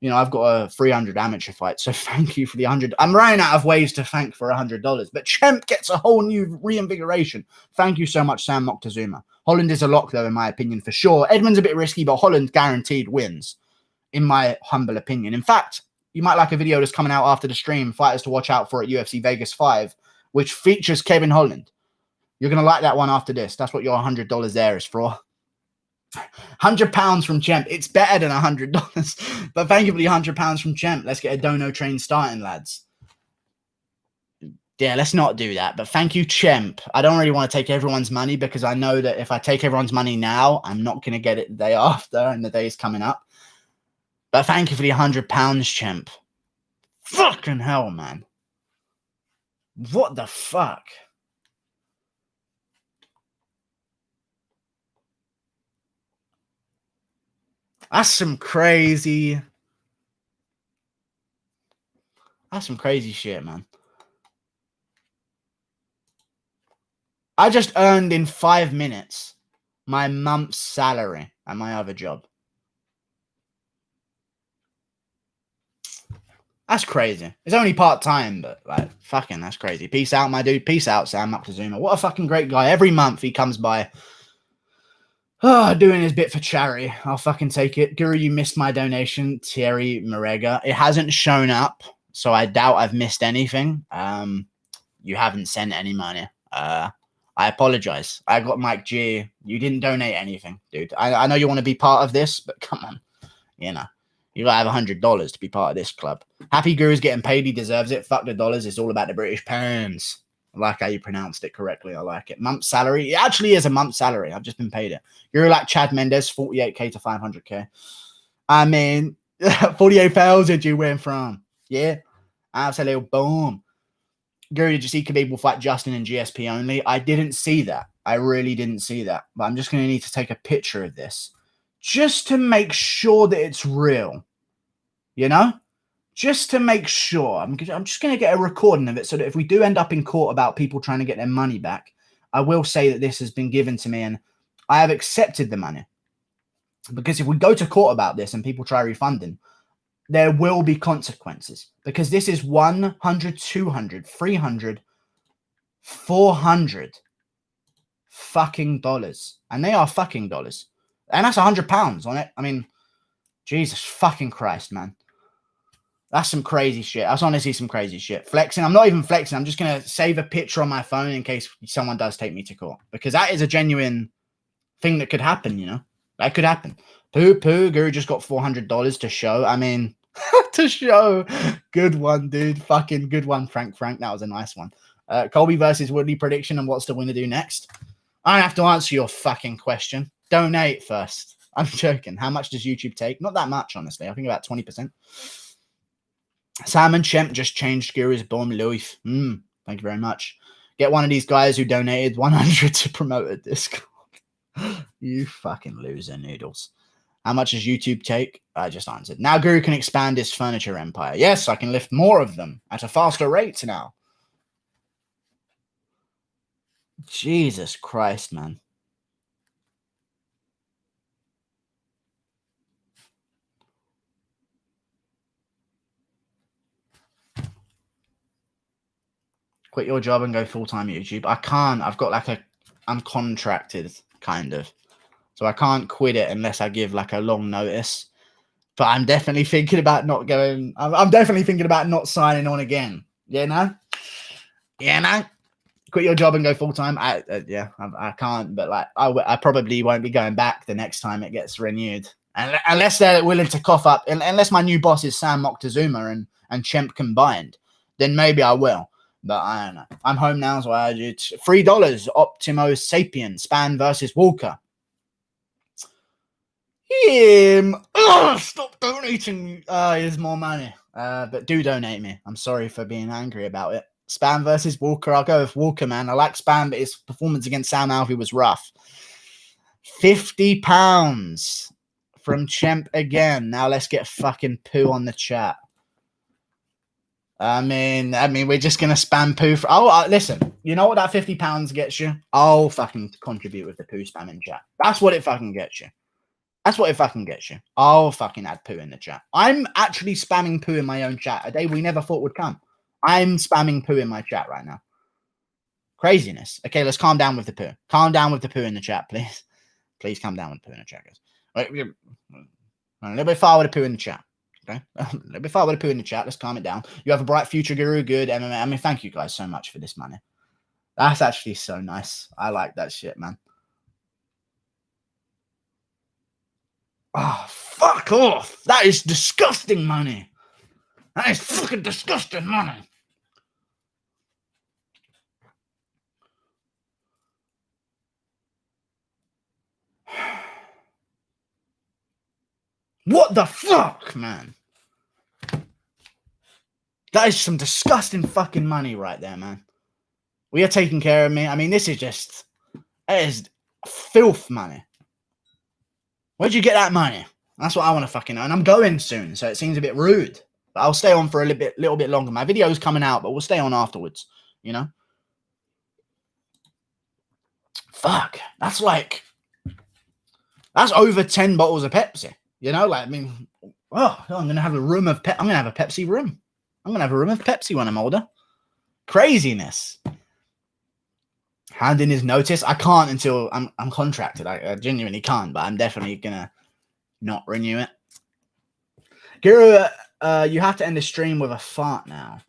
you know, I've got a 300 amateur fight, so thank you for the 100. I'm running out of ways to thank for $100, but Champ gets a whole new reinvigoration. Thank you so much, Sam Moctezuma. Holland is a lock though, in my opinion, for sure. Edmund's a bit risky, but Holland guaranteed wins, in my humble opinion. In fact, you might like a video that's coming out after the stream, fighters to watch out for at UFC Vegas 5, which features Kevin Holland. You're going to like that one after this. That's what your $100 there is for. £100 from Champ. It's better than $100. But thank you for the £100 from Champ. Let's get a dono train starting, lads. Yeah, let's not do that. But thank you, Champ. I don't really want to take everyone's money because I know that if I take everyone's money now, I'm not going to get it the day after and the day's coming up. But thank you for the £100, Champ. Fucking hell, man. What the fuck? That's some crazy. That's some crazy shit, man. I just earned in 5 minutes my month's salary at my other job. That's crazy. It's only part-time, but like, fucking, that's crazy. Peace out, my dude. Peace out, Sam Moctezuma. What a fucking great guy. Every month he comes by doing his bit for charity. I'll fucking take it. Guru, you missed my donation. Thierry Marega. It hasn't shown up, so I doubt I've missed anything. You haven't sent any money. I apologize. I got Mike G. You didn't donate anything, dude. I know you want to be part of this, but come on. You know, you gotta have $100 to be part of this club. Happy Guru's getting paid. He deserves it. Fuck the dollars. It's all about the British pounds. I like how you pronounced it correctly. I like it. Month's salary. It actually is a month's salary. I've just been paid it. You're like Chad Mendes, 48K to 500K. I mean, 48,000 you went from. Yeah. Absolute boom. Guru, did you see Khabib will fight Justin in GSP only? I didn't see that. I really didn't see that. But I'm just going to need to take a picture of this just to make sure that it's real. You know? Just to make sure. I'm just going to get a recording of it so that if we do end up in court about people trying to get their money back, I will say that this has been given to me and I have accepted the money. Because if we go to court about this and people try refunding, there will be consequences. Because this is 100, 200, 300, 400 fucking dollars. And they are fucking dollars. And that's £100 on it. I mean, Jesus fucking Christ, man. That's some crazy shit. That's honestly some crazy shit. Flexing. I'm not even flexing. I'm just going to save a picture on my phone in case someone does take me to court. Because that is a genuine thing that could happen, you know? That could happen. Guru just got $400 to show. I mean, to show. Good one, dude. Fucking good one, Frank. That was a nice one. Colby versus Woodley prediction and what's the winner do next? I don't have to answer your fucking question. Donate first. I'm joking. How much does YouTube take? Not that much, honestly. I think about 20%. Sam and Chemp just changed Guru's bomb Louis. Thank you very much. Get one of these guys who donated 100 to promote a Discord. You fucking loser noodles. How much does YouTube take? I just answered. Now Guru can expand his furniture empire. Yes, I can lift more of them at a faster rate now. Jesus Christ, man. Quit your job and go full-time YouTube. I can't. I've got like I'm contracted, kind of. So I can't quit it unless I give like a long notice. But I'm definitely thinking about not going. I'm definitely thinking about not signing on again. You know? You know? Quit your job and go full-time. I can't. But like, I probably won't be going back the next time it gets renewed. Unless they're willing to cough up. Unless my new boss is Sam Moctezuma and Chemp combined. Then maybe I will. But I don't know. I'm home now, so I do $3. Optimo Sapien. Span versus Walker. Stop donating. Here's more money. But do donate me. I'm sorry for being angry about it. Span versus Walker. I'll go with Walker, man. I like Span, but his performance against Sam Alvey was rough. £50 from Chemp again. Now let's get fucking poo on the chat. I mean, we're just gonna spam poo. Listen, you know what that £50 gets you? I'll fucking contribute with the poo spam in chat. That's what it fucking gets you. That's what it fucking gets you. I'll fucking add poo in the chat. I'm actually spamming poo in my own chat. A day we never thought would come. I'm spamming poo in my chat right now. Craziness. Okay, let's calm down with the poo. Calm down with the poo in the chat, please. Please calm down with the poo in the chat, guys. Wait, a little bit far with the poo in the chat. Okay, a little bit far with the poo in the chat. Let's calm it down. You have a bright future, Guru. Good MMA. I mean, thank you guys so much for this money. That's actually so nice. I like that shit, man. Oh, fuck off. That is disgusting money. That is fucking disgusting money. What the fuck, man? That is some disgusting fucking money right there, man. We are taking care of me. I mean, this is just, it is filth money. Where'd you get that money? That's what I want to fucking know. And I'm going soon, so it seems a bit rude. But I'll stay on for a little bit longer. My video's coming out, but we'll stay on afterwards, you know? Fuck. That's over 10 bottles of Pepsi. You know, like, I mean, oh, I'm going to have a room of I'm going to have a Pepsi room. I'm going to have a room of Pepsi when I'm older. Craziness. Hand in his notice. I can't until I'm contracted. I genuinely can't, but I'm definitely going to not renew it. Guru, you have to end the stream with a fart now.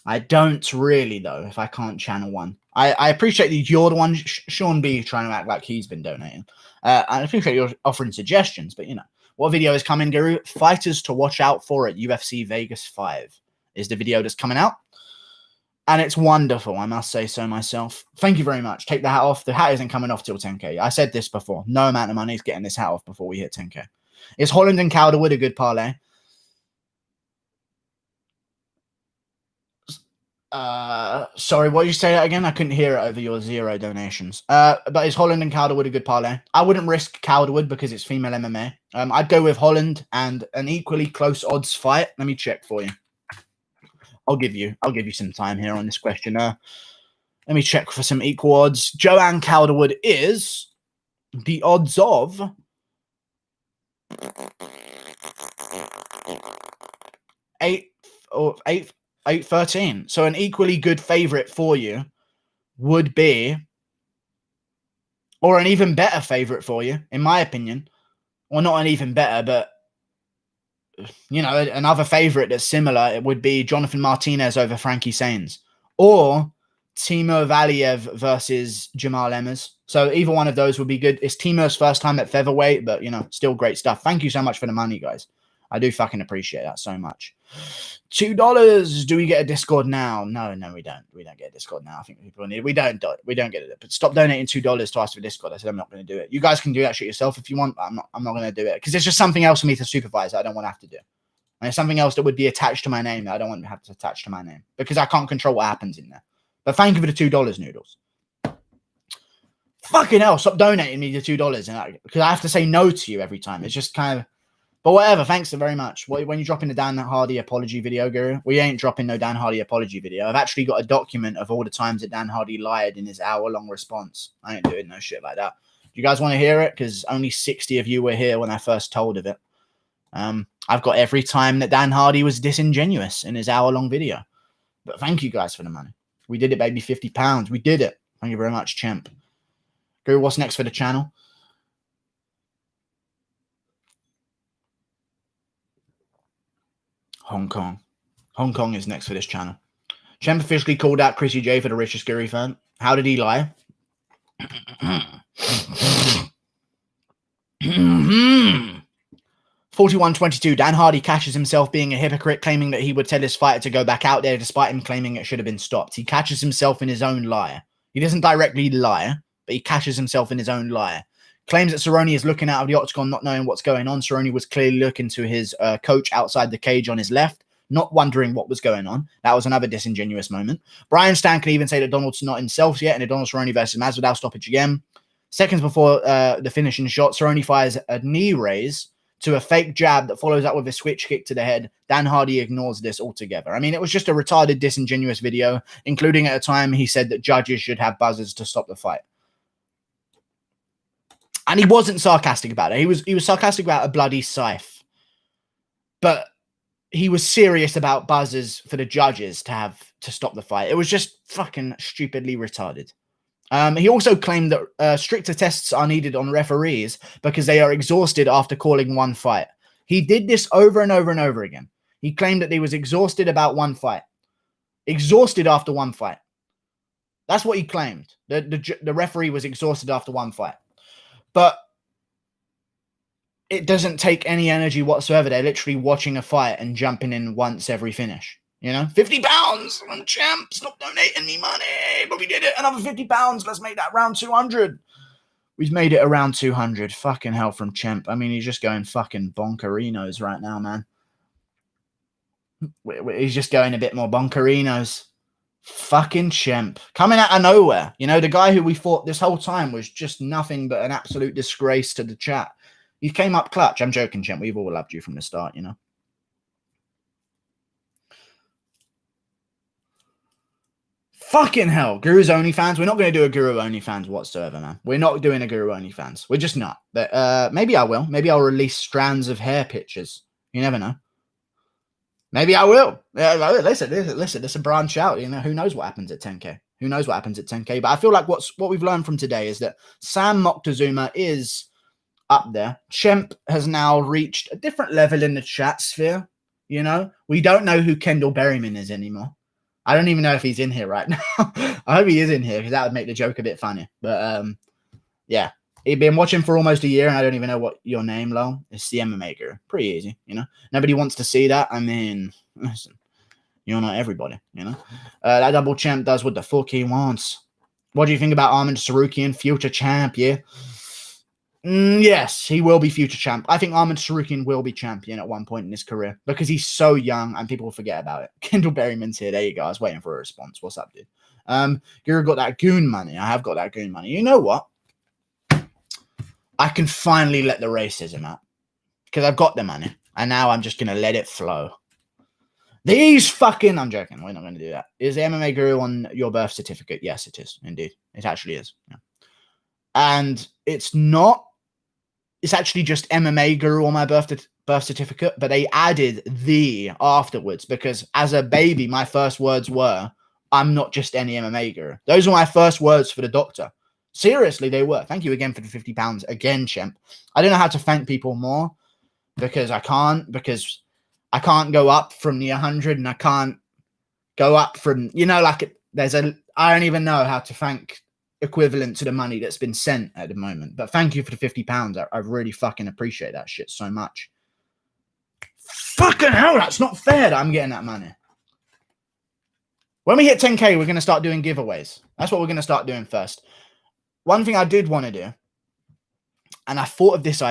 I don't really, though, if I can't channel one. I appreciate that you're the one, Sean B, trying to act like he's been donating. I appreciate you offering suggestions, but, you know, what video is coming, Guru? Fighters to watch out for at UFC Vegas 5 is the video that's coming out. And it's wonderful, I must say so myself. Thank you very much. Take the hat off. The hat isn't coming off till 10K. I said this before. No amount of money is getting this hat off before we hit 10K. Is Holland and Calderwood a good parlay? Sorry, what did you say that again? I couldn't hear it over your 0 donations. But is Holland and Calderwood a good parlay? I wouldn't risk Calderwood because it's female MMA. I'd go with Holland and an equally close odds fight. Let me check for you. I'll give you some time here on this question. Let me check for some equal odds. Joanne Calderwood is the odds of 8-13. So an equally good favorite for you would be, or an even better favorite for you, in my opinion. Well, not an even better, but you know, another favorite that's similar, it would be Jonathan Martinez over Frankie Sains, or Timo Valiev versus Jamal Emmers. So either one of those would be good. It's Timo's first time at featherweight, but, you know, still great stuff. Thank you so much for the money, guys. I do fucking appreciate that so much. $2. Do we get a Discord now? No, we don't. We don't get a Discord now. I think people need. We don't get it. But stop donating $2 to us for Discord. I said I'm not going to do it. You guys can do that shit yourself if you want. But I'm not going to do it because it's just something else for me to supervise that I don't want to have to do. And it's something else that would be attached to my name that I don't want to have to attach to my name because I can't control what happens in there. But thank you for the $2, Noodles. Fucking hell, stop donating me the $2 because I have to say no to you every time. It's just kind of. But whatever, thanks so very much. When you drop in the Dan Hardy apology video, Guru, we ain't dropping no Dan Hardy apology video. I've actually got a document of all the times that Dan Hardy lied in his hour-long response. I ain't doing no shit like that. Do you guys want to hear it? Because only 60 of you were here when I first told of it. I've got every time that Dan Hardy was disingenuous in his hour-long video. But thank you guys for the money. We did it, baby. £50. We did it. Thank you very much, champ. Guru, what's next for the channel? Hong Kong. Hong Kong is next for this channel. Champ officially called out Chrissy J for the richest Guru fan. How did he lie? 41-22. Dan Hardy catches himself being a hypocrite, claiming that he would tell his fighter to go back out there despite him claiming it should have been stopped. He catches himself in his own lie. He doesn't directly lie, but he catches himself in his own lie. Claims that Cerrone is looking out of the octagon, not knowing what's going on. Cerrone was clearly looking to his coach outside the cage on his left, not wondering what was going on. That was another disingenuous moment. Brian Stan can even say that Donald's not himself yet, and a Donald Cerrone versus Masvidal stoppage again. Seconds before the finishing shot, Cerrone fires a knee raise to a fake jab that follows up with a switch kick to the head. Dan Hardy ignores this altogether. I mean, it was just a retarded, disingenuous video, including at a time he said that judges should have buzzers to stop the fight. And he wasn't sarcastic about it. He was sarcastic about a bloody scythe. But he was serious about buzzers for the judges to have to stop the fight. It was just fucking stupidly retarded. He also claimed that stricter tests are needed on referees because they are exhausted after calling one fight. He did this over and over and over again. He claimed that he was exhausted about one fight. Exhausted after one fight. That's what he claimed. The referee was exhausted after one fight. But it doesn't take any energy whatsoever. They're literally watching a fight and jumping in once every finish. You know, £50. I'm champ. Stop donating me money. But we did it. Another £50. Let's make that around 200. We've made it around 200. Fucking hell from champ. I mean, he's just going fucking bonkerinos right now, man. He's just going a bit more bonkerinos. Fucking Champ. Coming out of nowhere. You know, the guy who we thought this whole time was just nothing but an absolute disgrace to the chat. He came up clutch. I'm joking, Champ. We've all loved you from the start, you know. Fucking hell. Guru's OnlyFans. We're not going to do a Guru OnlyFans whatsoever, man. We're not doing a Guru OnlyFans. We're just not. But maybe I will. Maybe I'll release strands of hair pictures. You never know. Maybe I will. Listen, it's a branch out. You know, who knows what happens at 10K? Who knows what happens at 10K? But I feel like what we've learned from today is that Sam Moctezuma is up there. Chemp has now reached a different level in the chat sphere. You know, we don't know who Kendall Berryman is anymore. I don't even know if he's in here right now. I hope he is in here because that would make the joke a bit funny. But yeah, he'd been watching for almost a year, and I don't even know what your name, lol. It's the MMA Guru. Pretty easy, you know. Nobody wants to see that. I mean, listen, you're not everybody, you know. That double champ does what the fuck he wants. What do you think about Arman Sarukian, future champ? Yeah. Yes, he will be future champ. I think Arman Sarukian will be champion at one point in his career because he's so young and people will forget about it. Kendall Berryman's here. There you go. I was waiting for a response. What's up, dude? Guru got that goon money. I have got that goon money. You know what? I can finally let the racism out because I've got the money and now I'm just going to let it flow. These fucking... I'm joking. We're not going to do that. Is the MMA Guru on your birth certificate? Yes, it is. Indeed. It actually is. Yeah. And it's not... It's actually just MMA Guru on my birth certificate, but they added the afterwards because as a baby, my first words were, I'm not just any MMA Guru. Those were my first words for the doctor. Seriously, they were. Thank you again for the £50 again, Chemp. I don't know how to thank people more because I can't go up from the 100 and I can't go up from, you know, like I don't even know how to thank equivalent to the money that's been sent at the moment. But thank you for the £50. I really fucking appreciate that shit so much. Fucking hell, that's not fair that I'm getting that money. When we hit 10K, we're going to start doing giveaways. That's what we're going to start doing first. One thing I did want to do, and I thought of this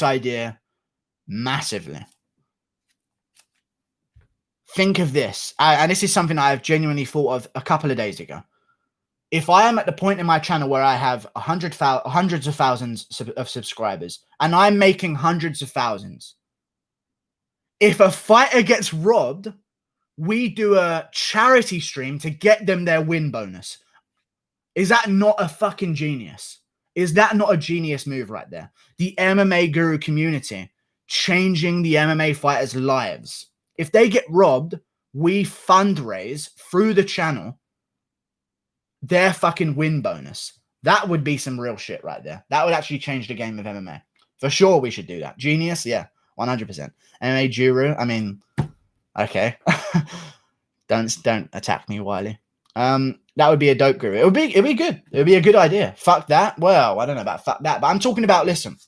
idea massively. Think of this, and this is something I've genuinely thought of a couple of days ago. If I am at the point in my channel where I have hundreds of thousands of subscribers and I'm making hundreds of thousands, if a fighter gets robbed, we do a charity stream to get them their win bonus. Is that not a fucking genius? Is that not a genius move right there? The MMA Guru community changing the MMA fighters' lives. If they get robbed, we fundraise through the channel their fucking win bonus. That would be some real shit right there. That would actually change the game of MMA. For sure, we should do that. Genius? Yeah, 100%. MMA Guru? I mean, okay. Don't attack me, Wiley. That would be a dope guru. It'd be good. It would be a good idea. Fuck that. Well, I don't know about fuck that, but I'm talking about, listen.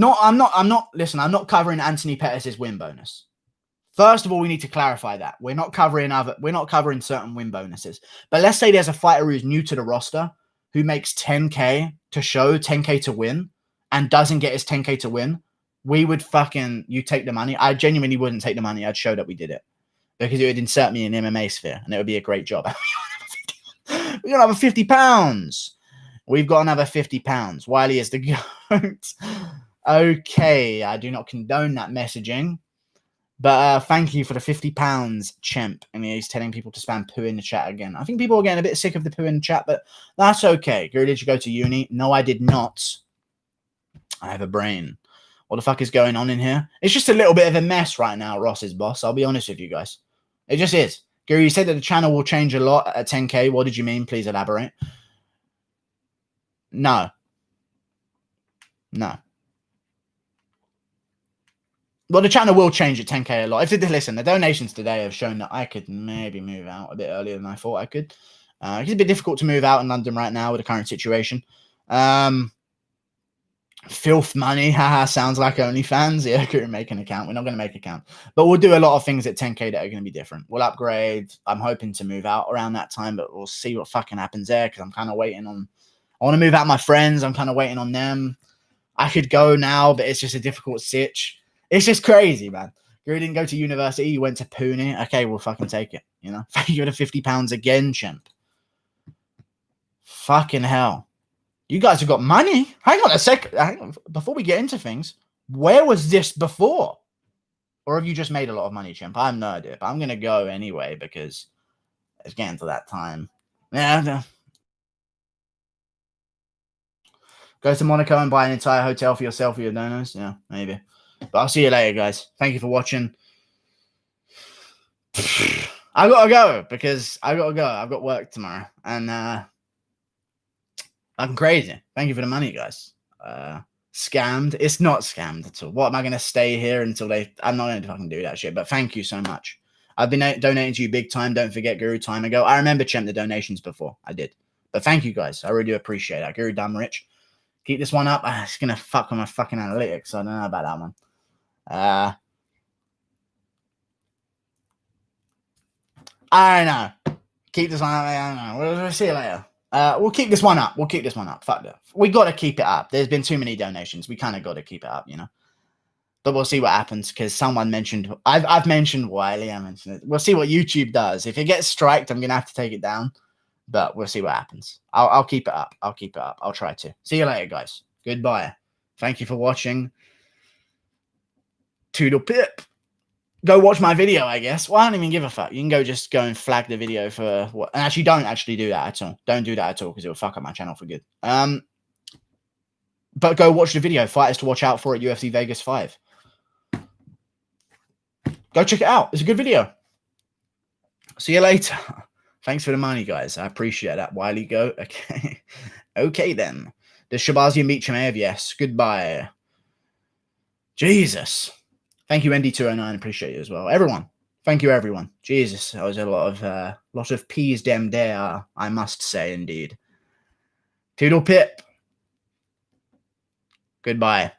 I'm not covering Anthony Pettis' win bonus. First of all, we need to clarify that. We're not covering certain win bonuses. But let's say there's a fighter who's new to the roster who makes 10K to show, 10K to win, and doesn't get his 10K to win. We would you take the money. I genuinely wouldn't take the money. I'd show that we did it. Because it would insert me in the MMA sphere, and it would be a great job. We're going to have £50. We've got another £50. Wiley is the GOAT. Okay, I do not condone that messaging. But thank you for the £50, Chemp. And he's telling people to spam poo in the chat again. I think people are getting a bit sick of the poo in the chat, but that's okay. Guru, did you go to uni? No, I did not. I have a brain. What the fuck is going on in here? It's just a little bit of a mess right now, Ross's boss. I'll be honest with you guys. It just is. Guru, you said that the channel will change a lot at 10K. What did you mean? Please elaborate. No. Well, the channel will change at 10K a lot. Listen, the donations today have shown that I could maybe move out a bit earlier than I thought I could. It's a bit difficult to move out in London right now with the current situation. Filth money, haha, sounds like OnlyFans. Yeah, couldn't make an account. We're not going to make an account. But we'll do a lot of things at 10K that are going to be different. We'll upgrade. I'm hoping to move out around that time, but we'll see what fucking happens there because I'm kind of waiting on... I want to move out my friends. I'm kind of waiting on them. I could go now, but it's just a difficult sitch. It's just crazy, man. Guru didn't go to university. You went to Pune. Okay, we'll fucking take it. You know, you got £50 again, chimp. Fucking hell. You guys have got money. Hang on a sec. Hang on. Before we get into things, where was this before? Or have you just made a lot of money, chimp? I have no idea. But I'm going to go anyway because it's getting to that time. Yeah. No. Go to Monaco and buy an entire hotel for yourself or your donors. Yeah, maybe. But I'll see you later, guys. Thank you for watching. I got to go because I got to go. I've got work tomorrow. And I'm crazy. Thank you for the money, guys. Scammed. It's not scammed at all. What, am I going to stay here until they... I'm not going to fucking do that shit, but thank you so much. I've been donating to you big time. Don't forget Guru time ago. I remember the donations before. I did. But thank you, guys. I really do appreciate that. Guru Dumb Rich. Keep this one up. It's going to fuck with my fucking analytics. I don't know about that one. I don't know. Keep this one up. I don't know. We'll see you later. We'll keep this one up. We'll keep this one up. Fuck that. We got to keep it up. There's been too many donations. We kind of got to keep it up, you know. But we'll see what happens because someone mentioned. I've mentioned Wiley. I mentioned it. We'll see what YouTube does. If it gets striked, I'm gonna have to take it down. But we'll see what happens. I'll keep it up. I'll keep it up. I'll try to. See you later, guys. Goodbye. Thank you for watching. Toodle pip. Go watch my video, I guess. Well, I don't even give a fuck. You can go and flag the video for what. And actually, don't actually do that at all. Don't do that at all because it will fuck up my channel for good. But go watch the video. Fighters to watch out for at UFC Vegas 5. Go check it out. It's a good video. See you later. Thanks for the money, guys. I appreciate that. Wiley go. Okay. Okay, then. Does Shahbazyan beat Chimaev? Yes. Goodbye. Jesus. Thank you, ND209. Appreciate you as well. Everyone. Thank you, everyone. Jesus. That was a lot of peas dem there, I must say, indeed. Toodle pip. Goodbye.